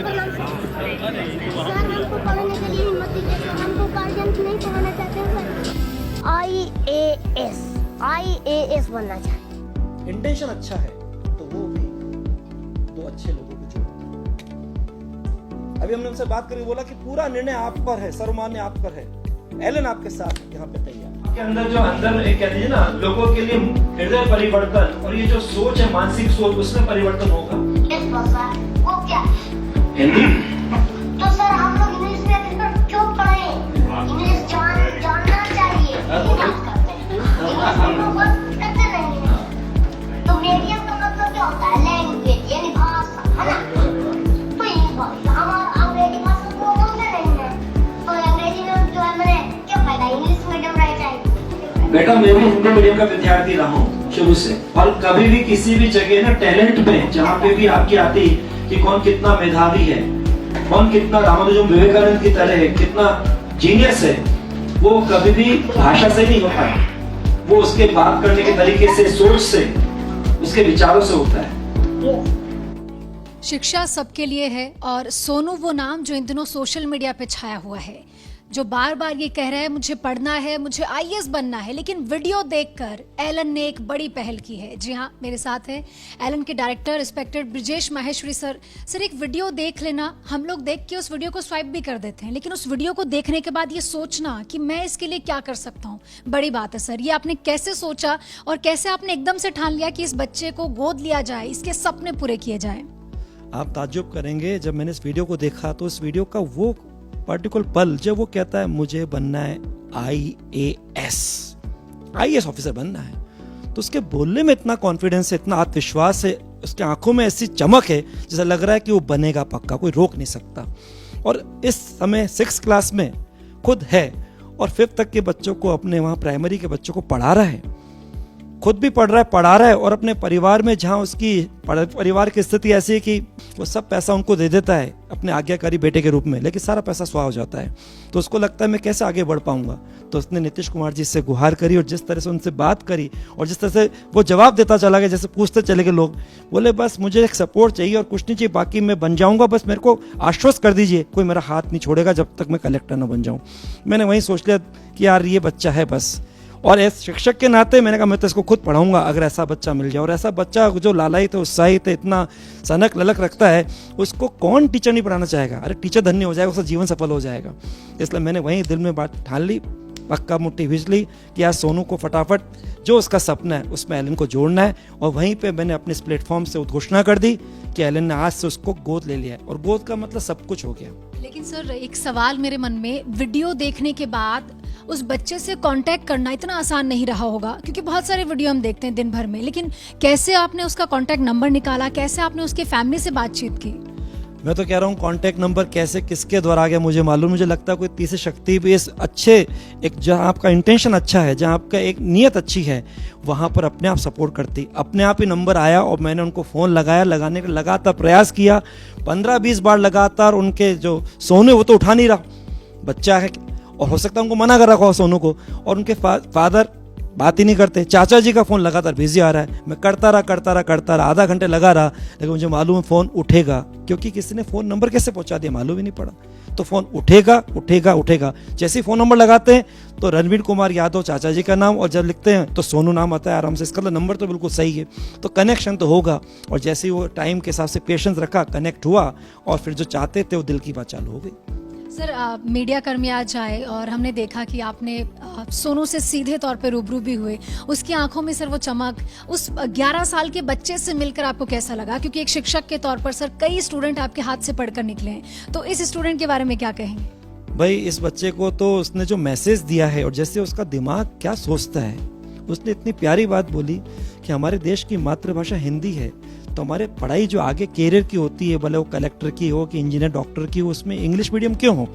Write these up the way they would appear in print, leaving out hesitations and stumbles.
हमको पढ़ने के लिए हिम्मत दीजिए सर, हमको गार्जियन नहीं पढ़ाना चाहते हैं सर। आईएएस बनना चाहते हैं। इंटेंशन अच्छा है तो वो भी दो अच्छे लोगों को जोड़ता है। अभी हमने उनसे बात करी, बोला कि पूरा निर्णय आप पर है, सर्वमान्य आप पर है, एलन आपके साथ यहाँ पे तैयार। के अंदर जो अंदर एक कह दीजिए ना, लोगों के लिए हृदय परिवर्तन और ये जो सोच है, मानसिक सोच, उसमें परिवर्तन होगा। वो क्या हिंदी तो सर हम लोग इंग्लिश में फिर क्यों पढ़े? इंग्लिश जानना चाहिए, ये बात करते हैं। इंग्लिश हम लोग बात करते नहीं हैं। तो मीडियम का मतलब क्या होता है? लैंग्वेज यानी भाषा, है ना? तो ये हमारा अंग्रेजी भाषा को बोलते नहीं है, तो अंग्रेजी में जो है मैंने क्या फायदा? इंग्लिश मीडियम रह जाए। बेटा, मैं भी हिंदी मीडियम का विद्यार्थी रहा हूँ शुरू से, और कभी भी किसी भी जगह ना टैलेंट पे जहाँ पे भी आपकी आती कि कौन कितना मेधावी है, कौन कितना रामानुजम विवेकानंद की तरह है, कितना जीनियस है, वो कभी भी भाषा से नहीं होता है, वो उसके बात करने के तरीके से, सोच से, उसके विचारों से होता है। शिक्षा सबके लिए है, और सोनू वो नाम जो इन दिनों सोशल मीडिया पे छाया हुआ है, जो बार बार ये कह रहा है मुझे पढ़ना है, मुझे आईएएस बनना है, लेकिन वीडियो देखकर एलन ने एक बड़ी पहल की है। जी हाँ, मेरे साथ है एलन के director respected Brijesh Maheshwari sir. Sir, एक वीडियो देख लेना, हम लोग देख के उस वीडियो को स्वाइप भी कर देते हैं, लेकिन उस वीडियो को देखने के बाद ये सोचना कि मैं इसके लिए क्या कर सकता हूँ, बड़ी बात है सर। ये आपने कैसे सोचा और कैसे आपने एकदम से ठान लिया कि इस बच्चे को गोद लिया जाए, इसके सपने पूरे किए जाए? आप ताज्जुब करेंगे जब मैंने इस वीडियो को देखा, तो इस वीडियो का वो पर्टिकुलर पल जब वो कहता है मुझे बनना है आईएएस ऑफिसर बनना है, तो उसके बोलने में इतना कॉन्फिडेंस है, इतना आत्मविश्वास है, उसकी आंखों में ऐसी चमक है जैसा लग रहा है कि वो बनेगा पक्का, कोई रोक नहीं सकता। और इस समय 6th क्लास में खुद है और 5th तक के बच्चों को, अपने वहाँ प्राइमरी के बच्चों को पढ़ा रहा है, खुद भी पढ़ा रहा है, और अपने परिवार में जहाँ उसकी परिवार की स्थिति ऐसी है कि वो सब पैसा उनको दे देता है अपने आज्ञाकारी बेटे के रूप में, लेकिन सारा पैसा स्वाह हो जाता है। तो उसको लगता है मैं कैसे आगे बढ़ पाऊंगा, तो उसने नीतीश कुमार जी से गुहार करी, और जिस तरह से उनसे बात करी और जिस तरह से वो जवाब देता चला गया, जैसे पूछते चले गए लोग, बोले बस मुझे एक सपोर्ट चाहिए और कुछ नहीं चाहिए, बाकी मैं बन जाऊंगा, बस मेरे को आश्वस्त कर दीजिए, कोई मेरा हाथ नहीं छोड़ेगा जब तक मैं कलेक्टर ना बन जाऊं। मैंने वहीं सोच लिया कि यार ये बच्चा है बस, और एक शिक्षक के नाते मैंने कहा मैं तो इसको खुद पढ़ाऊंगा अगर ऐसा बच्चा मिल जाए। और ऐसा बच्चा जो लालायित है, उत्साहित है, इतना सनक ललक रखता है, उसको कौन टीचर नहीं पढ़ाना चाहेगा? अरे टीचर धन्य हो जाएगा, उसका जीवन सफल हो जाएगा। इसलिए मैंने वहीं दिल में बात ठान ली, पक्का मुट्ठी भींच ली कि आज सोनू को फटाफट जो उसका सपना है उसमें एलन को जोड़ना है। और वहीं पे मैंने अपने इस प्लेटफॉर्म से उद्घोषणा कर दी कि एलन ने आज से उसको गोद ले लिया है, और गोद का मतलब सब कुछ हो गया। लेकिन सर, एक सवाल मेरे मन में, वीडियो देखने के बाद उस बच्चे से कांटेक्ट करना इतना आसान नहीं रहा होगा, क्योंकि बहुत सारे वीडियो हम देखते हैं दिन भर में, लेकिन कैसे आपने उसका कांटेक्ट नंबर निकाला, कैसे आपने उसके फैमिली से बातचीत की? मैं तो कह रहा हूँ कांटेक्ट नंबर कैसे किसके द्वारा आ गया मुझे मालूम, मुझे लगता है कोई तीसरी शक्ति भी इस अच्छे, एक जहाँ आपका इंटेंशन अच्छा है, जहाँ आपका एक नीयत अच्छी है, वहाँ पर अपने आप सपोर्ट करती, अपने आप ही नंबर आया। और मैंने उनको फ़ोन लगाया, लगाने का लगातार प्रयास किया, 15-20 बार लगातार। उनके जो सोनू वो तो उठा नहीं रहा, बच्चा है, और हो सकता है उनको मना कर रखा हो सोनू को, और उनके फादर बात ही नहीं करते। चाचा जी का फ़ोन लगातार बिजी आ रहा है, मैं करता रहा, आधा घंटे लगा रहा, लेकिन मुझे मालूम है फ़ोन उठेगा, क्योंकि किसी ने फ़ोन नंबर कैसे पहुंचा दिया मालूम ही नहीं पड़ा। तो फ़ोन उठेगा। जैसे ही फ़ोन नंबर लगाते हैं तो रणवीर कुमार यादव चाचा जी का नाम, और जब लिखते हैं तो सोनू नाम आता है आराम से। इसका नंबर तो बिल्कुल सही है, तो कनेक्शन तो होगा। और जैसे ही वो टाइम के हिसाब से पेशेंस रखा, कनेक्ट हुआ, और फिर जो चाहते थे वो दिल की बात चालू हो गई। सर, मीडिया कर्मी आज आए और हमने देखा कि आपने सोनू से सीधे तौर पे रूबरू भी हुए, उसकी आंखों में सर वो चमक, उस 11 साल के बच्चे से मिलकर आपको कैसा लगा? क्योंकि एक शिक्षक के तौर पर सर कई स्टूडेंट आपके हाथ से पढ़कर निकले हैं, तो इस स्टूडेंट के बारे में क्या कहेंगे? भाई, इस बच्चे को तो उसने जो मैसेज दिया है, और जैसे उसका दिमाग क्या सोचता है, उसने इतनी प्यारी बात बोली कि हमारे देश की मातृभाषा हिंदी है, तो हमारे पढ़ाई जो आगे कैरियर की होती है, भले वो कलेक्टर की हो कि इंजीनियर डॉक्टर की हो, उसमें इंग्लिश मीडियम क्यों हो?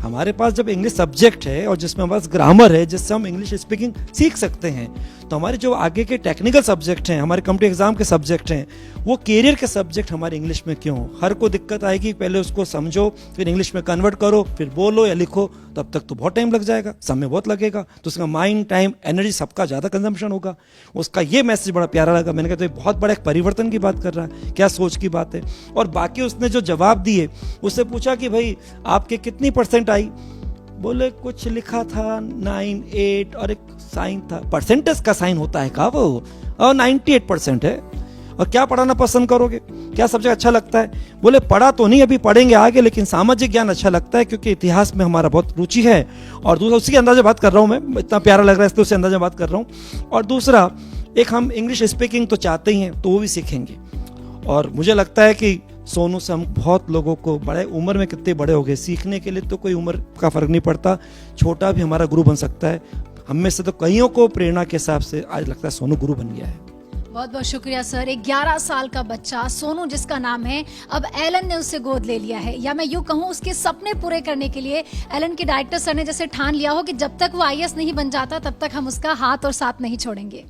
हमारे पास जब इंग्लिश सब्जेक्ट है और जिसमें हमारे पास ग्रामर है जिससे हम इंग्लिश स्पीकिंग सीख सकते हैं, तो हमारे जो आगे के टेक्निकल सब्जेक्ट हैं, हमारे कॉम्पिटिटिव एग्जाम के सब्जेक्ट हैं, वो कैरियर के सब्जेक्ट हमारे इंग्लिश में क्यों? हर को दिक्कत आएगी, पहले उसको समझो, फिर इंग्लिश में कन्वर्ट करो, फिर बोलो या लिखो, तब तक तो बहुत टाइम लग जाएगा, समय बहुत लगेगा, तो उसका माइंड, टाइम, एनर्जी सबका ज़्यादा कंजम्पशन होगा। उसका ये मैसेज बड़ा प्यारा लगा, मैंने कहा तो ये बहुत बड़ा एक परिवर्तन की बात कर रहा है, क्या सोच की बात है। और बाकी उसने जो जवाब दिए, उससे पूछा कि भाई आपके कितनी % आई? बोले कुछ लिखा था 9, 8 और एक साइन था। परसेंटेज का साइन होता है का वो? और 98% है। और क्या पढ़ाना पसंद करोगे, क्या सब्जेक्ट अच्छा लगता है? बोले पढ़ा तो नहीं, अभी पढ़ेंगे आगे, लेकिन सामाजिक ज्ञान अच्छा लगता है क्योंकि इतिहास में हमारा बहुत रुचि है। और दूसरा, उसी के अंदाजे बात कर रहा हूँ मैं, इतना प्यारा लग रहा है इसलिए उसी अंदाजे बात कर रहा हूँ। और दूसरा, एक हम इंग्लिश स्पीकिंग तो चाहते ही हैं, तो वो भी सीखेंगे। और मुझे लगता है कि सोनू से हम बहुत लोगों को, बड़े उम्र में कितने बड़े हो गए, सीखने के लिए तो कोई उम्र का फर्क नहीं पड़ता, छोटा भी हमारा गुरु बन सकता है। हम में से तो कईयों को प्रेरणा के हिसाब से आज लगता है सोनू गुरु बन गया है। बहुत बहुत शुक्रिया सर। एक 11 साल का बच्चा सोनू जिसका नाम है, अब एलन ने उससे गोद ले लिया है, या मैं यूं कहूं उसके सपने पूरे करने के लिए एलन के डायरेक्टर सर ने जैसे ठान लिया हो कि जब तक वो IAS नहीं बन जाता तब तक हम उसका हाथ और साथ नहीं छोड़ेंगे।